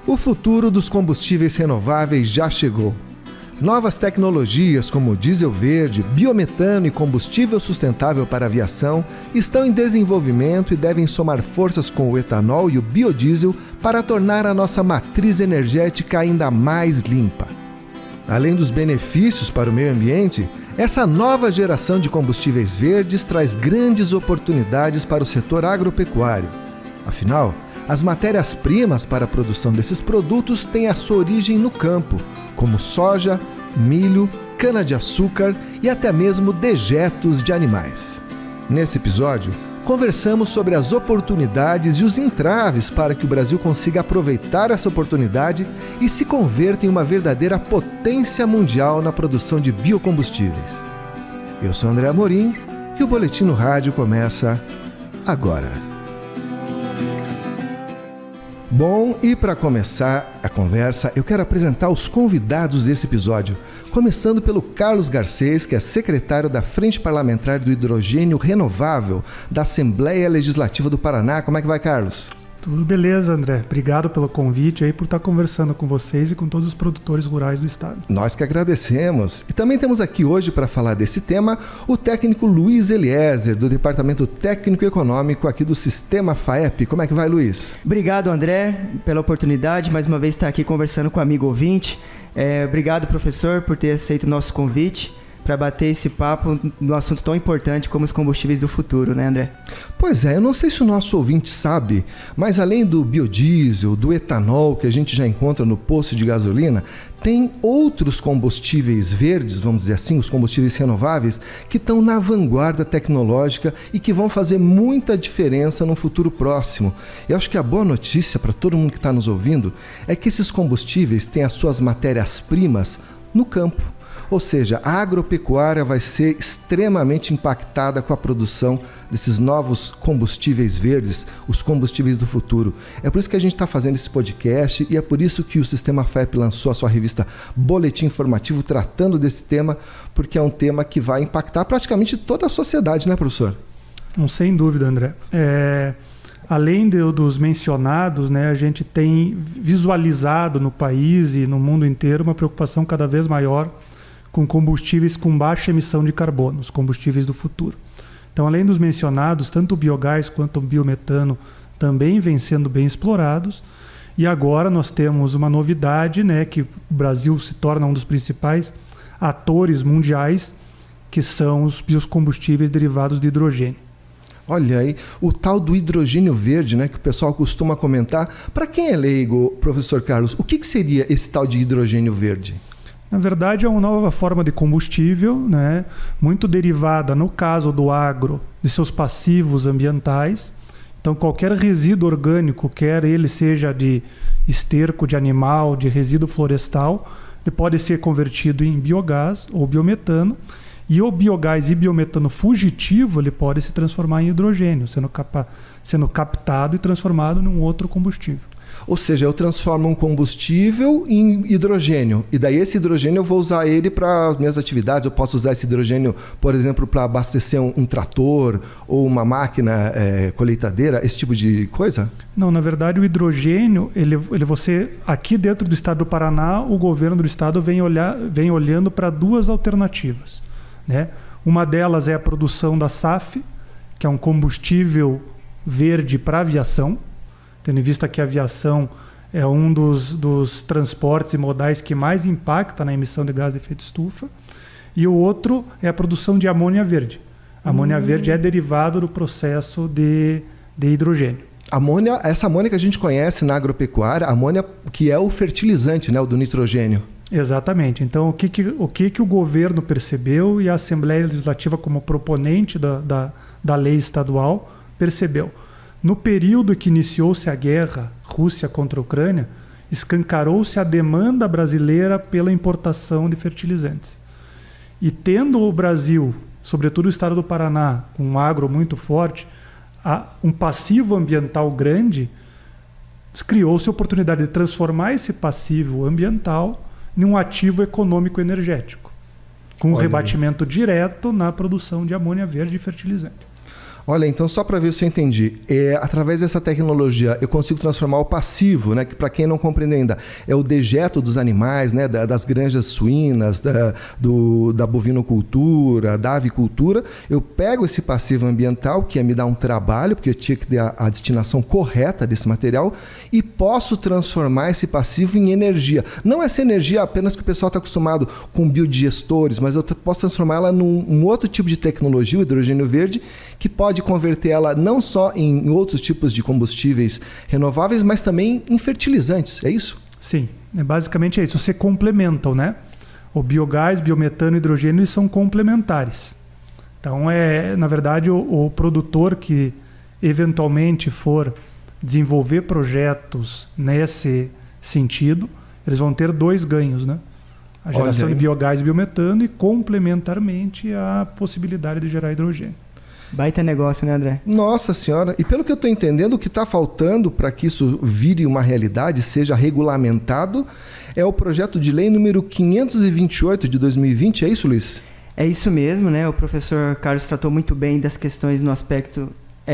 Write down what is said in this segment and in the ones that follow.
O futuro dos combustíveis renováveis já chegou. Novas tecnologias como diesel verde, biometano e combustível sustentável para a aviação estão em desenvolvimento e devem somar forças com o etanol e o biodiesel para tornar a nossa matriz energética ainda mais limpa. Além dos benefícios para o meio ambiente, essa nova geração de combustíveis verdes traz grandes oportunidades para o setor agropecuário. Afinal, as matérias-primas para a produção desses produtos têm a sua origem no campo, como soja, milho, cana-de-açúcar e até mesmo dejetos de animais. Nesse episódio, conversamos sobre as oportunidades e os entraves para que o Brasil consiga aproveitar essa oportunidade e se converta em uma verdadeira potência mundial na produção de biocombustíveis. Eu sou André Amorim e o Boletim no Rádio começa agora. Bom, e para começar a conversa, eu quero apresentar os convidados desse episódio, começando pelo Carlos Garcês, que é secretário da Frente Parlamentar do Hidrogênio Renovável da Assembleia Legislativa do Paraná. Como é que vai, Carlos? Tudo beleza, André. Obrigado pelo convite aí, por estar conversando com vocês e com todos os produtores rurais do estado. Nós que agradecemos. E também temos aqui hoje para falar desse tema o técnico Luiz Eliezer, do Departamento Técnico e Econômico aqui do Sistema FAEP. Como é que vai, Luiz? Obrigado, André, pela oportunidade, mais uma vez estar aqui conversando com o amigo ouvinte. Obrigado, professor, por ter aceito o nosso convite para bater esse papo no assunto tão importante como os combustíveis do futuro, né, André? Pois é, eu não sei se o nosso ouvinte sabe, mas além do biodiesel, do etanol que a gente já encontra no posto de gasolina, tem outros combustíveis verdes, vamos dizer assim, os combustíveis renováveis, que estão na vanguarda tecnológica e que vão fazer muita diferença no futuro próximo. Eu acho que a boa notícia para todo mundo que está nos ouvindo é que esses combustíveis têm as suas matérias-primas no campo. Ou seja, a agropecuária vai ser extremamente impactada com a produção desses novos combustíveis verdes, os combustíveis do futuro. É por isso que a gente está fazendo esse podcast e é por isso que o Sistema FAEP lançou a sua revista Boletim Informativo tratando desse tema, porque é um tema que vai impactar praticamente toda a sociedade, né, professor? Sem dúvida, André. Além dos mencionados, né, a gente tem visualizado no país e no mundo inteiro uma preocupação cada vez maior com combustíveis com baixa emissão de carbono, os combustíveis do futuro. Então, além dos mencionados, tanto o biogás quanto o biometano também vêm sendo bem explorados. E agora nós temos uma novidade, né, que o Brasil se torna um dos principais atores mundiais, que são os biocombustíveis derivados de hidrogênio. Olha aí, o tal do hidrogênio verde, né, que o pessoal costuma comentar. Para quem é leigo, professor Carlos, o que seria esse tal de hidrogênio verde? Na verdade, é uma nova forma de combustível, né, muito derivada, no caso do agro, de seus passivos ambientais. Então, qualquer resíduo orgânico, quer ele seja de esterco de animal, de resíduo florestal, ele pode ser convertido em biogás ou biometano. E o biogás e biometano fugitivo, ele pode se transformar em hidrogênio, sendo captado e transformado num outro combustível. Ou seja, eu transformo um combustível em hidrogênio. E daí esse hidrogênio eu vou usar ele para as minhas atividades. Eu posso usar esse hidrogênio, por exemplo, para abastecer um trator ou uma máquina colheitadeira, esse tipo de coisa? Não, na verdade o hidrogênio, você aqui dentro do estado do Paraná, o governo do estado vem olhando para duas alternativas, né? Uma delas é a produção da SAF, que é um combustível verde para aviação, tendo em vista que a aviação é um dos transportes e modais que mais impacta na emissão de gás de efeito estufa. E o outro é a produção de amônia verde. A amônia verde é derivado do processo de hidrogênio. Essa amônia que a gente conhece na agropecuária, amônia que é o fertilizante, né, o do nitrogênio. Exatamente. Então, o que o governo percebeu e a Assembleia Legislativa, como proponente da lei estadual, percebeu? No período que iniciou-se a guerra Rússia contra a Ucrânia, escancarou-se a demanda brasileira pela importação de fertilizantes. E tendo o Brasil, sobretudo o estado do Paraná, com um agro muito forte, um passivo ambiental grande, criou-se a oportunidade de transformar esse passivo ambiental em um ativo econômico energético, com um rebatimento direto na produção de amônia verde e fertilizante. Olha, então só para ver se eu entendi, através dessa tecnologia eu consigo transformar o passivo, né, que para quem não compreende ainda, é o dejeto dos animais, né, das granjas suínas, da bovinocultura, da avicultura. Eu pego esse passivo ambiental, que ia me dar um trabalho, porque eu tinha que ter a destinação correta desse material, e posso transformar esse passivo em energia. Não essa energia apenas que o pessoal está acostumado com biodigestores, mas eu posso transformar ela num outro tipo de tecnologia, o hidrogênio verde, que pode converter ela não só em outros tipos de combustíveis renováveis, mas também em fertilizantes, é isso? Sim, basicamente é isso. Você complementam, né? O biogás, biometano e hidrogênio eles são complementares. Então, na verdade, o produtor que eventualmente for desenvolver projetos nesse sentido, eles vão ter 2 ganhos, né? A geração de biogás e biometano e, complementarmente, a possibilidade de gerar hidrogênio. Baita negócio, né, André? Nossa Senhora! E pelo que eu estou entendendo, o que está faltando para que isso vire uma realidade, seja regulamentado, é o projeto de lei número 528 de 2020, é isso, Luiz? É isso mesmo, né? O professor Carlos tratou muito bem das questões no aspecto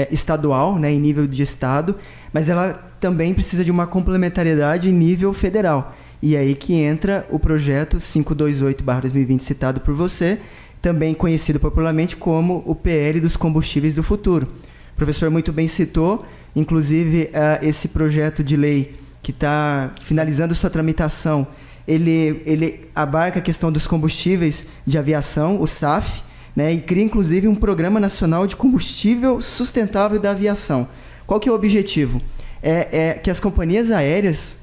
estadual, né, em nível de estado, mas ela também precisa de uma complementariedade em nível federal. E aí que entra o projeto 528/2020 citado por você, também conhecido popularmente como o PL dos combustíveis do futuro. O professor muito bem citou, inclusive esse projeto de lei que está finalizando sua tramitação, ele abarca a questão dos combustíveis de aviação, o SAF, né, e cria inclusive um Programa Nacional de Combustível Sustentável da Aviação. Qual que é o objetivo? É que as companhias aéreas,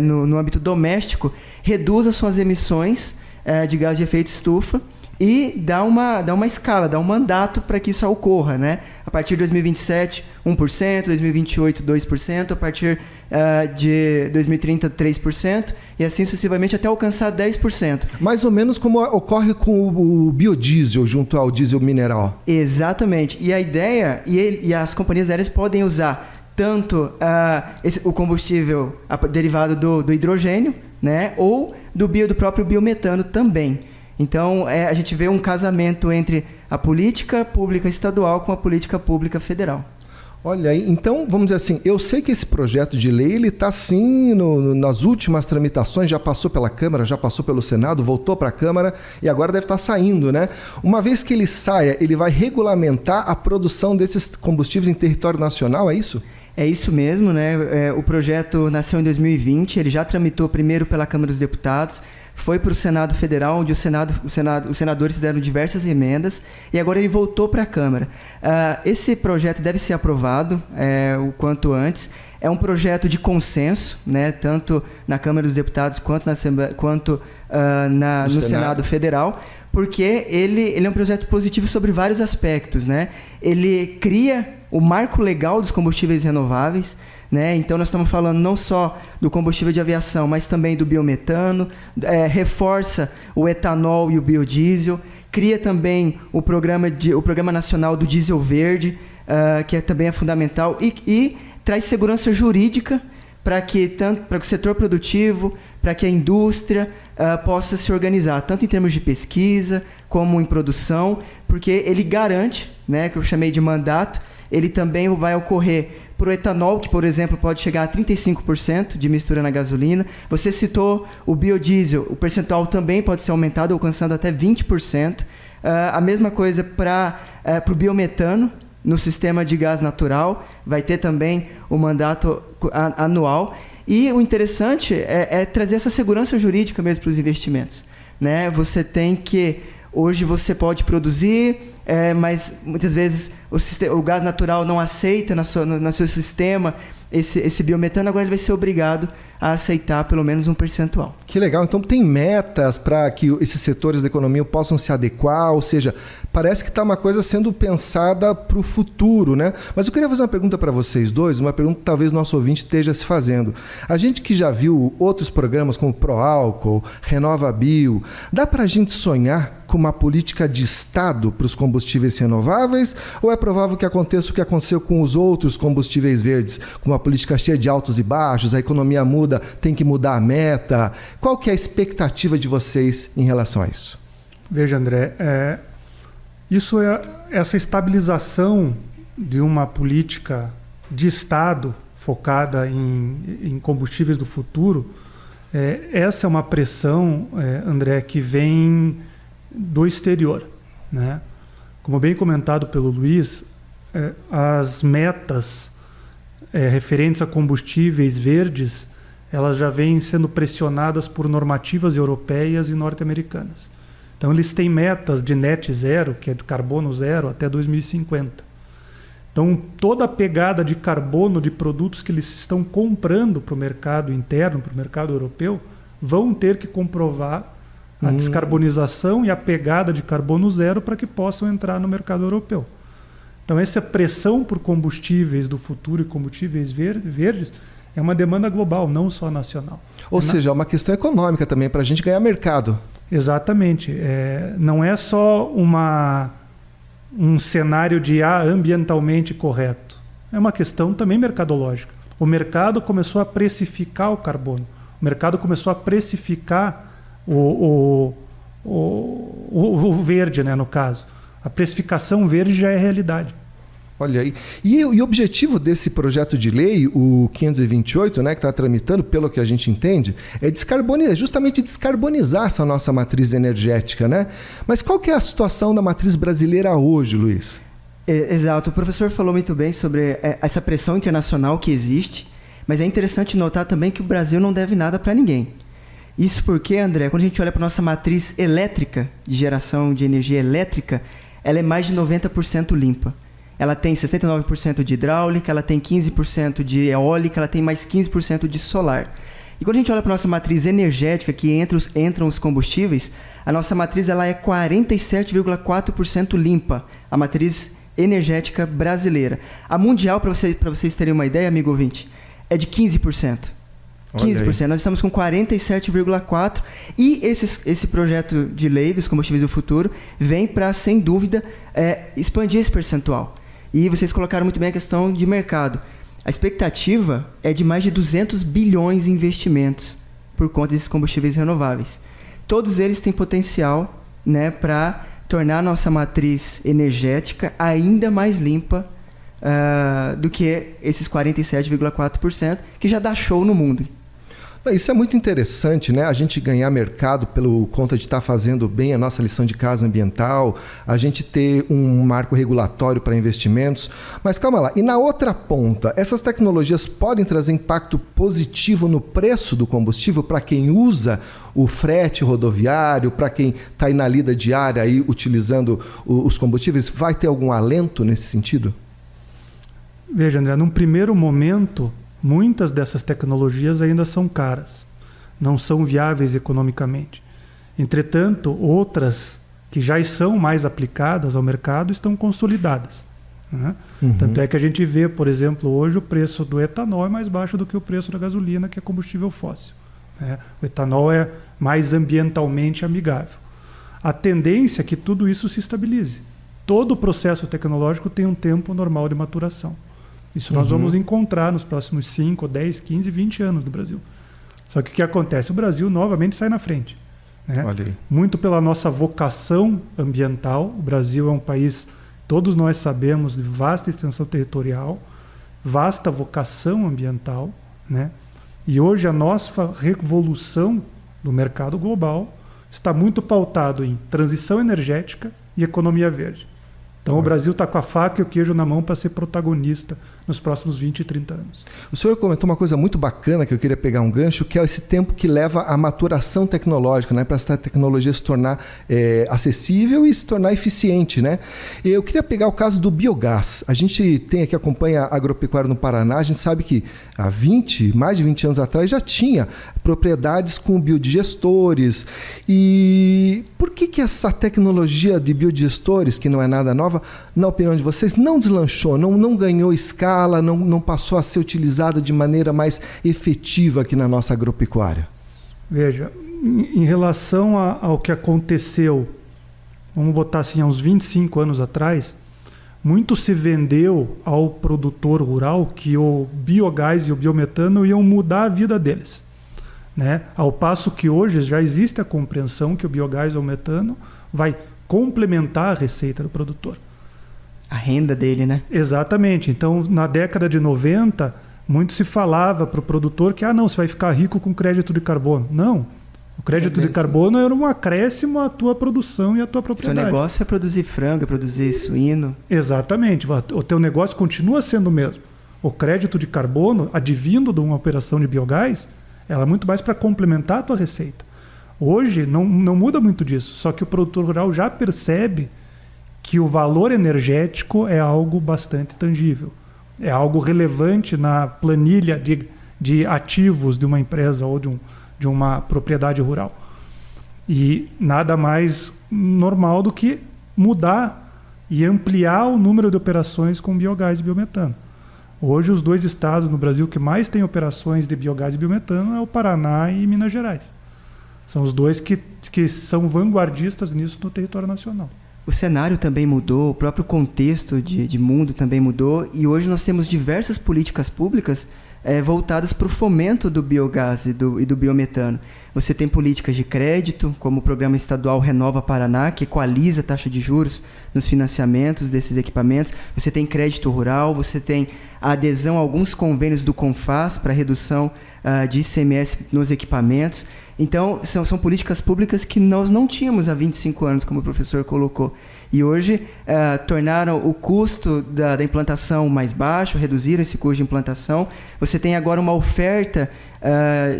no âmbito doméstico, reduzam suas emissões de gás de efeito estufa e dá uma escala, dá um mandato para que isso ocorra, né? A partir de 2027, 1%, 2028, 2%, a partir de 2030, 3%, e assim sucessivamente até alcançar 10%. Mais ou menos como ocorre com o biodiesel junto ao diesel mineral. Exatamente. E a ideia, e as companhias aéreas podem usar tanto o combustível derivado do hidrogênio, né? Ou do próprio biometano também. Então, a gente vê um casamento entre a política pública estadual com a política pública federal. Olha aí, então, vamos dizer assim, eu sei que esse projeto de lei, ele está sim nas últimas tramitações, já passou pela Câmara, já passou pelo Senado, voltou para a Câmara e agora deve estar saindo, né? Uma vez que ele saia, ele vai regulamentar a produção desses combustíveis em território nacional, é isso? É isso mesmo, né? O projeto nasceu em 2020, ele já tramitou primeiro pela Câmara dos Deputados, foi para o Senado Federal, onde os senadores fizeram diversas emendas, e agora ele voltou para a Câmara. Esse projeto deve ser aprovado o quanto antes. É um projeto de consenso, né, tanto na Câmara dos Deputados quanto na Assembleia, no Senado Federal, porque ele é um projeto positivo sobre vários aspectos, né? Ele cria o marco legal dos combustíveis renováveis, né? Então nós estamos falando não só do combustível de aviação, mas também do biometano, reforça o etanol e o biodiesel, cria também o Programa Nacional do Diesel Verde, que também é fundamental, e traz segurança jurídica para que o setor produtivo, para que a indústria possa se organizar, tanto em termos de pesquisa como em produção, porque ele garante, né, que eu chamei de mandato, ele também vai ocorrer para o etanol, que, por exemplo, pode chegar a 35% de mistura na gasolina. Você citou o biodiesel, o percentual também pode ser aumentado, alcançando até 20%. A mesma coisa para o biometano, no sistema de gás natural, vai ter também o mandato anual. E o interessante é trazer essa segurança jurídica mesmo para os investimentos, né? Você tem que... Hoje você pode produzir, mas muitas vezes o gás natural não aceita no seu sistema esse biometano, agora ele vai ser obrigado a aceitar pelo menos um percentual. Que legal, então tem metas para que esses setores da economia possam se adequar, ou seja, parece que está uma coisa sendo pensada para o futuro, né? Mas eu queria fazer uma pergunta para vocês dois, uma pergunta que talvez nosso ouvinte esteja se fazendo. A gente que já viu outros programas como ProAlcool, RenovaBio, dá para a gente sonhar com uma política de Estado para os combustíveis renováveis, ou é provável que aconteça o que aconteceu com os outros combustíveis verdes, com uma política cheia de altos e baixos, a economia muda, tem que mudar a meta? Qual que é a expectativa de vocês em relação a isso? Veja, André, essa estabilização de uma política de Estado focada em combustíveis do futuro, essa é uma pressão, André, que vem do exterior, né? Como bem comentado pelo Luiz, as metas referentes a combustíveis verdes, elas já vêm sendo pressionadas por normativas europeias e norte-americanas. Então eles têm metas de net zero, que é de carbono zero, até 2050. Então toda a pegada de carbono de produtos que eles estão comprando para o mercado interno, para o mercado europeu, vão ter que comprovar a descarbonização e a pegada de carbono zero para que possam entrar no mercado europeu. Então essa pressão por combustíveis do futuro e combustíveis verdes é uma demanda global, não só nacional. Ou seja, é uma questão econômica também para a gente ganhar mercado. Exatamente. Não é só um cenário de ambientalmente correto. É uma questão também mercadológica. O mercado começou a precificar o carbono. O mercado começou a precificar o verde, né, no caso. A precificação verde já é realidade. Olha aí. E o objetivo desse projeto de lei, o 528, né, que está tramitando, pelo que a gente entende, é justamente descarbonizar essa nossa matriz energética, né? Mas qual que é a situação da matriz brasileira hoje, Luiz? Exato. O professor falou muito bem sobre essa pressão internacional que existe, mas é interessante notar também que o Brasil não deve nada para ninguém. Isso porque, André, quando a gente olha para a nossa matriz elétrica, de geração de energia elétrica, ela é mais de 90% limpa. Ela tem 69% de hidráulica, ela tem 15% de eólica, ela tem mais 15% de solar. E quando a gente olha para a nossa matriz energética, que entram os combustíveis, a nossa matriz ela é 47,4% limpa, a matriz energética brasileira. A mundial, para vocês terem uma ideia, amigo ouvinte, é de 15%. 15%. Nós estamos com 47,4%. E esse projeto de lei dos combustíveis do futuro vem para, sem dúvida, expandir esse percentual. E vocês colocaram muito bem a questão de mercado. A expectativa é de mais de 200 bilhões em investimentos por conta desses combustíveis renováveis. Todos eles têm potencial, né, para tornar a nossa matriz energética ainda mais limpa do que esses 47,4% que já dá show no mundo. Isso é muito interessante, né? A gente ganhar mercado pelo conta de estar fazendo bem a nossa lição de casa ambiental, a gente ter um marco regulatório para investimentos. Mas calma lá, e na outra ponta, essas tecnologias podem trazer impacto positivo no preço do combustível para quem usa o frete rodoviário, para quem está aí na lida diária aí, utilizando os combustíveis? Vai ter algum alento nesse sentido? Veja, André, num primeiro momento, muitas dessas tecnologias ainda são caras, não são viáveis economicamente. Entretanto, outras que já são mais aplicadas ao mercado estão consolidadas, né? Tanto é que a gente vê, por exemplo, hoje o preço do etanol é mais baixo do que o preço da gasolina, que é combustível fóssil, né? O etanol é mais ambientalmente amigável. A tendência é que tudo isso se estabilize. Todo o processo tecnológico tem um tempo normal de maturação. Isso nós vamos encontrar nos próximos 5, 10, 15, 20 anos no Brasil. Só que o que acontece? O Brasil novamente sai na frente, né? Muito pela nossa vocação ambiental. O Brasil é um país, todos nós sabemos, de vasta extensão territorial, vasta vocação ambiental, né? E hoje a nossa revolução do mercado global está muito pautado em transição energética e economia verde. Então o Brasil está com a faca e o queijo na mão para ser protagonista nos próximos 20 e 30 anos. O senhor comentou uma coisa muito bacana que eu queria pegar um gancho, que é esse tempo que leva à maturação tecnológica, né, para essa tecnologia se tornar acessível e se tornar eficiente, né? Eu queria pegar o caso do biogás. A gente acompanha a agropecuária no Paraná, a gente sabe que há mais de 20 anos atrás já tinha propriedades com biodigestores. E por que essa tecnologia de biodigestores, que não é nada nova, na opinião de vocês, não deslanchou, não ganhou escala, não passou a ser utilizada de maneira mais efetiva aqui na nossa agropecuária? Veja, em relação ao que aconteceu, vamos botar assim, há uns 25 anos atrás, muito se vendeu ao produtor rural que o biogás e o biometano iam mudar a vida deles, né? Ao passo que hoje já existe a compreensão que o biogás ou o metano vai complementar a receita do produtor. A renda dele, né? Exatamente. Então, na década de 90, muito se falava para o produtor que, não, você vai ficar rico com crédito de carbono. Não. O crédito de carbono era um acréscimo à tua produção e à tua propriedade. Seu negócio é produzir frango, é produzir suíno. Exatamente. O teu negócio continua sendo o mesmo. O crédito de carbono, advindo de uma operação de biogás, ela é muito mais para complementar a tua receita. Hoje, não muda muito disso. Só que o produtor rural já percebe que o valor energético é algo bastante tangível. É algo relevante na planilha de ativos de uma empresa ou de uma propriedade rural. E nada mais normal do que mudar e ampliar o número de operações com biogás e biometano. Hoje, os 2 estados no Brasil que mais têm operações de biogás e biometano é o Paraná e Minas Gerais. São os 2 que são vanguardistas nisso no território nacional. O cenário também mudou, o próprio contexto de mundo também mudou, e hoje nós temos diversas políticas públicas voltadas para o fomento do biogás e do biometano. Você tem políticas de crédito, como o Programa Estadual Renova Paraná, que equaliza a taxa de juros nos financiamentos desses equipamentos. Você tem crédito rural, você tem a adesão a alguns convênios do CONFAS para redução de ICMS nos equipamentos. Então, são políticas públicas que nós não tínhamos há 25 anos, como o professor colocou. E hoje tornaram o custo da implantação mais baixo, reduziram esse custo de implantação. Você tem agora uma oferta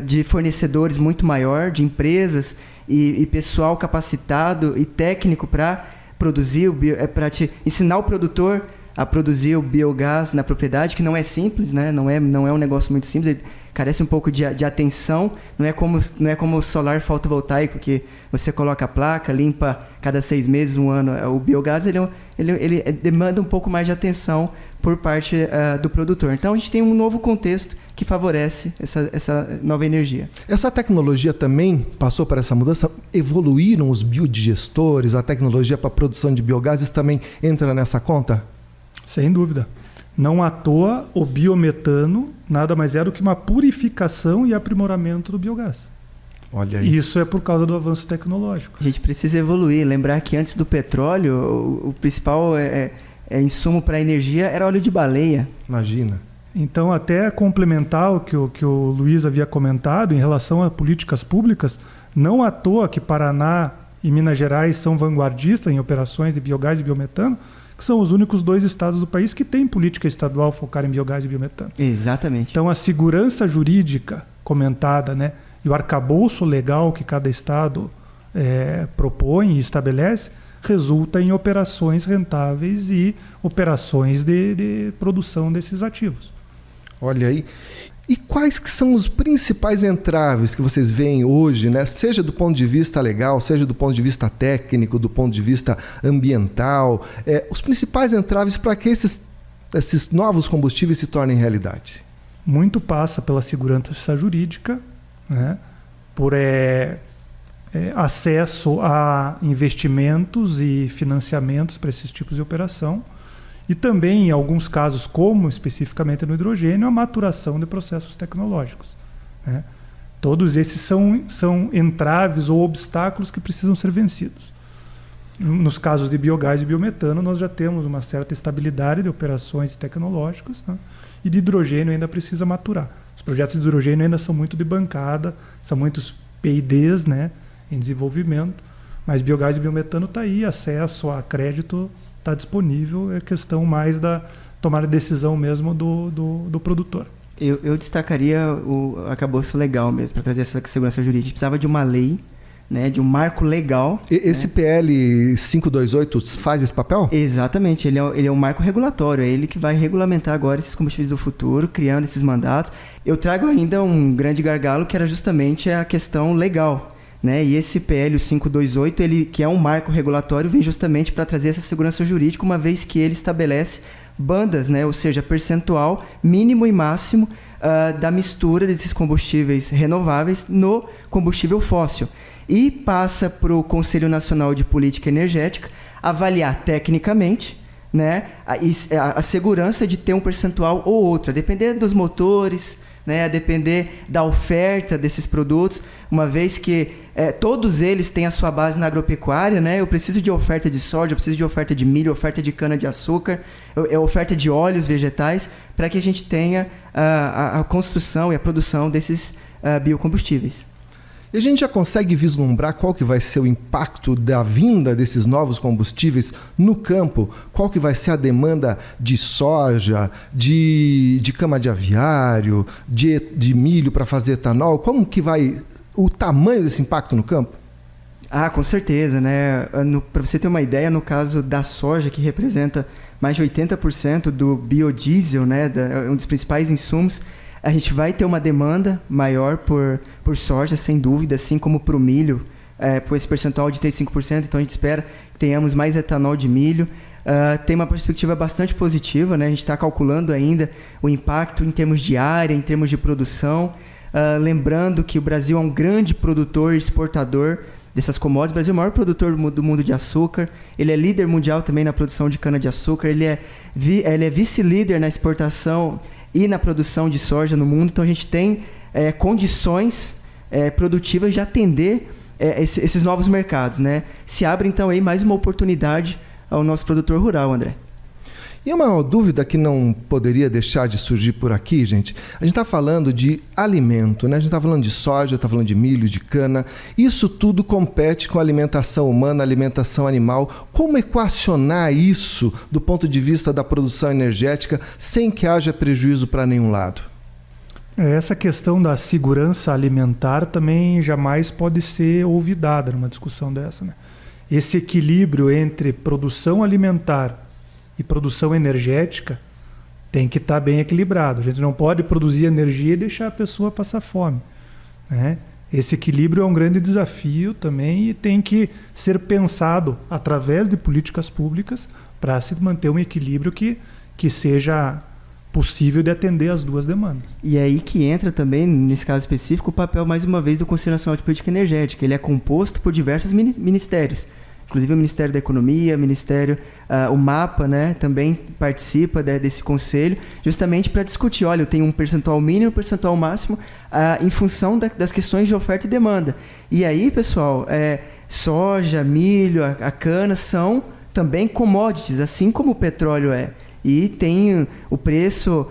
de fornecedores muito maior, de empresas e pessoal capacitado e técnico para produzir, para te ensinar o produtor a produzir o biogás na propriedade, que não é simples, né? Não é um negócio muito simples, ele carece um pouco de atenção, não é como o solar fotovoltaico, que você coloca a placa, limpa cada 6 meses, 1 ano. O biogás ele demanda um pouco mais de atenção por parte do produtor. Então a gente tem um novo contexto que favorece essa nova energia. Essa tecnologia também passou por essa mudança? Evoluíram os biodigestores, a tecnologia para a produção de biogases também entra nessa conta? Sem dúvida. Não à toa, o biometano nada mais é do que uma purificação e aprimoramento do biogás. Olha aí. Isso é por causa do avanço tecnológico. A gente precisa evoluir. Lembrar que antes do petróleo, o principal insumo para a energia era óleo de baleia. Imagina. Então, até complementar o que o Luiz havia comentado em relação a políticas públicas, não à toa que Paraná e Minas Gerais são vanguardistas em operações de biogás e biometano, que são os únicos 2 estados do país que têm política estadual focada em biogás e biometano. Exatamente. Então, a segurança jurídica comentada, né, e o arcabouço legal que cada estado propõe e estabelece, resulta em operações rentáveis e operações de produção desses ativos. Olha aí. E quais que são os principais entraves que vocês veem hoje, né? Seja do ponto de vista legal, seja do ponto de vista técnico, do ponto de vista ambiental, os principais entraves para que esses novos combustíveis se tornem realidade? Muito passa pela segurança jurídica, né? Por acesso a investimentos e financiamentos para esses tipos de operação. E também, em alguns casos, como especificamente no hidrogênio, a maturação de processos tecnológicos, né? Todos esses são entraves ou obstáculos que precisam ser vencidos. Nos casos de biogás e biometano, nós já temos uma certa estabilidade de operações tecnológicas, né? E de hidrogênio ainda precisa maturar. Os projetos de hidrogênio ainda são muito de bancada, são muitos PIDs, né, em desenvolvimento, mas biogás e biometano está aí, acesso a crédito está disponível, é questão mais da tomar a decisão mesmo do produtor. Eu destacaria o arcabouço legal mesmo, para trazer essa segurança jurídica. A gente precisava de uma lei, né, de um marco legal. Esse, né? PL 528 faz esse papel? Exatamente, ele é um marco regulatório, é ele que vai regulamentar agora esses combustíveis do futuro, criando esses mandatos. Eu trago ainda um grande gargalo, que era justamente a questão legal, né? E esse PL 528, ele, que é um marco regulatório, vem justamente para trazer essa segurança jurídica, uma vez que ele estabelece bandas, né? Ou seja, percentual mínimo e máximo da mistura desses combustíveis renováveis no combustível fóssil. E passa para o Conselho Nacional de Política Energética avaliar tecnicamente, né, a segurança de ter um percentual ou outro, a depender dos motores, né, a depender da oferta desses produtos, uma vez que todos eles têm a sua base na agropecuária, né? Eu preciso de oferta de soja, eu preciso de oferta de milho, oferta de cana-de-açúcar, oferta de óleos vegetais, para que a gente tenha a construção e a produção desses biocombustíveis. E a gente já consegue vislumbrar qual que vai ser o impacto da vinda desses novos combustíveis no campo? Qual que vai ser a demanda de soja, de cama de aviário, de milho para fazer etanol? Como que vai o tamanho desse impacto no campo? Com certeza, né? Para você ter uma ideia, no caso da soja, que representa mais de 80% do biodiesel, né, um dos principais insumos, a gente vai ter uma demanda maior por soja, sem dúvida, assim como para o milho, por esse percentual de 35%. Então, a gente espera que tenhamos mais etanol de milho. Tem uma perspectiva bastante positiva, né? A gente está calculando ainda o impacto em termos de área, em termos de produção. Lembrando que o Brasil é um grande produtor e exportador dessas commodities. O Brasil é o maior produtor do mundo de açúcar. Ele é líder mundial também na produção de cana-de-açúcar. Ele é vice-líder na exportação e na produção de soja no mundo. Então, a gente tem condições produtivas de atender esses novos mercados, né? Se abre, então, aí mais uma oportunidade ao nosso produtor rural, André. E uma dúvida que não poderia deixar de surgir por aqui, gente. A gente está falando de alimento, né? A gente está falando de soja, está falando de milho, de cana. Isso tudo compete com a alimentação humana, a alimentação animal. Como equacionar isso do ponto de vista da produção energética sem que haja prejuízo para nenhum lado? Essa questão da segurança alimentar também jamais pode ser olvidada numa discussão dessa, né? Esse equilíbrio entre produção alimentar e produção energética tem que estar bem equilibrado. A gente não pode produzir energia e deixar a pessoa passar fome, né? Esse equilíbrio é um grande desafio também e tem que ser pensado através de políticas públicas para se manter um equilíbrio que seja possível de atender as duas demandas. E é aí que entra também, nesse caso específico, o papel, mais uma vez, do Conselho Nacional de Política Energética. Ele é composto por diversos ministérios, inclusive o Ministério da Economia, o MAPA, né, também participa desse conselho, justamente para discutir, olha, eu tenho um percentual mínimo, um percentual máximo, em função das questões de oferta e demanda. E aí, pessoal, soja, milho, a cana são também commodities, assim como o petróleo é. E tem o preço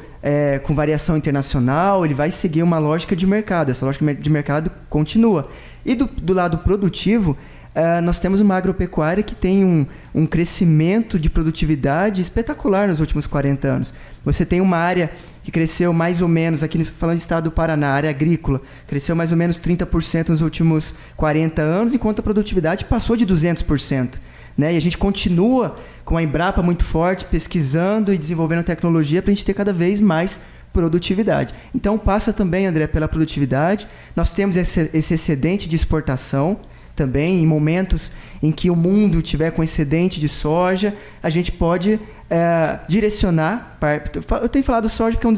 com variação internacional, ele vai seguir uma lógica de mercado, essa lógica de mercado continua. E do lado produtivo, nós temos uma agropecuária que tem um crescimento de produtividade espetacular nos últimos 40 anos. Você tem uma área que cresceu mais ou menos, aqui falando do estado do Paraná, área agrícola, cresceu mais ou menos 30% nos últimos 40 anos, enquanto a produtividade passou de 200%. Né? E a gente continua com a Embrapa muito forte, pesquisando e desenvolvendo tecnologia para a gente ter cada vez mais produtividade. Então, passa também, André, pela produtividade. Nós temos esse excedente de exportação também, em momentos em que o mundo tiver com excedente de soja, a gente pode direcionar. Eu tenho falado soja porque é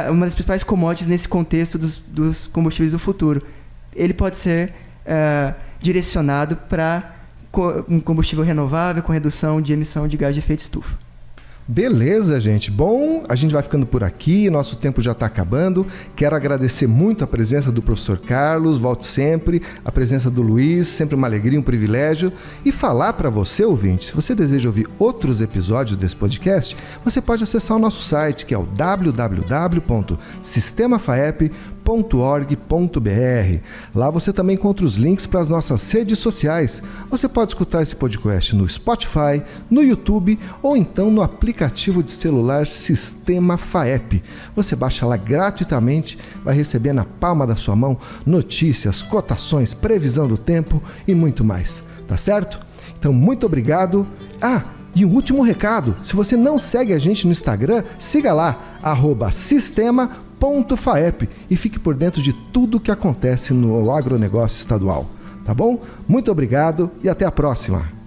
uma das principais commodities nesse contexto dos combustíveis do futuro. Ele pode ser direcionado para um combustível renovável com redução de emissão de gás de efeito estufa. Beleza, gente. Bom, a gente vai ficando por aqui, nosso tempo já está acabando. Quero agradecer muito a presença do professor Carlos, volte sempre, a presença do Luiz, sempre uma alegria, um privilégio. E falar para você, ouvinte, se você deseja ouvir outros episódios desse podcast, você pode acessar o nosso site, que é o www.sistemafaep.org.br. Lá você também encontra os links para as nossas redes sociais. Você pode escutar esse podcast no Spotify, no YouTube ou então no aplicativo de celular Sistema FAEP. Você baixa lá gratuitamente, vai receber na palma da sua mão notícias, cotações, previsão do tempo e muito mais. Tá certo? Então, muito obrigado. E um último recado, se você não segue a gente no Instagram, siga lá, @sistema.faep e fique por dentro de tudo que acontece no agronegócio estadual. Tá bom? Muito obrigado e até a próxima.